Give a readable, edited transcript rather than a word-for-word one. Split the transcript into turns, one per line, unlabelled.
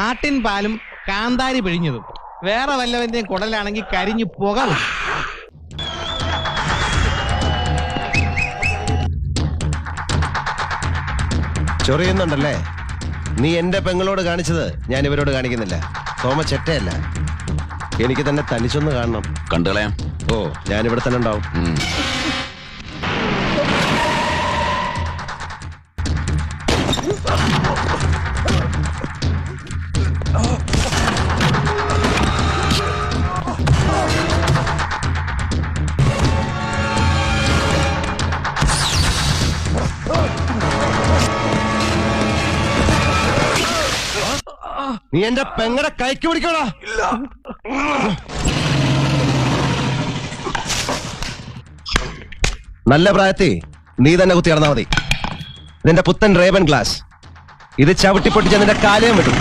ആട്ടിൻ പാലും കാന്താരി പിഴിഞ്ഞതും. വേറെ വല്ലവന്റെയും കുടലാണെങ്കിൽ കരിഞ്ഞു പുക.
ചൊറിയുന്നുണ്ടല്ലേ? നീ എന്റെ പെങ്ങളോട് കാണിച്ചത് ഞാൻ ഇവരോട് കാണിക്കുന്നില്ല. തോമ ചെറ്റയല്ല, എനിക്ക് തന്നെ തനിച്ചൊന്ന് കാണണം.
കണ്ടുകളയാം.
ഓ, ഞാനിവിടെ തന്നെ ഉണ്ടാവും. നീ എന്റെ പെങ്ങടെ കൈക്ക് പിടിക്കോടാ. നല്ല പ്രായത്തിൽ നീ തന്നെ കുത്തി നടന്നാ മതി. നിന്റെ പുത്തൻ റേബൻ ഗ്ലാസ് ഇത് ചവിട്ടിപ്പൊട്ടിച്ച നിന്റെ കാലയും വിടും.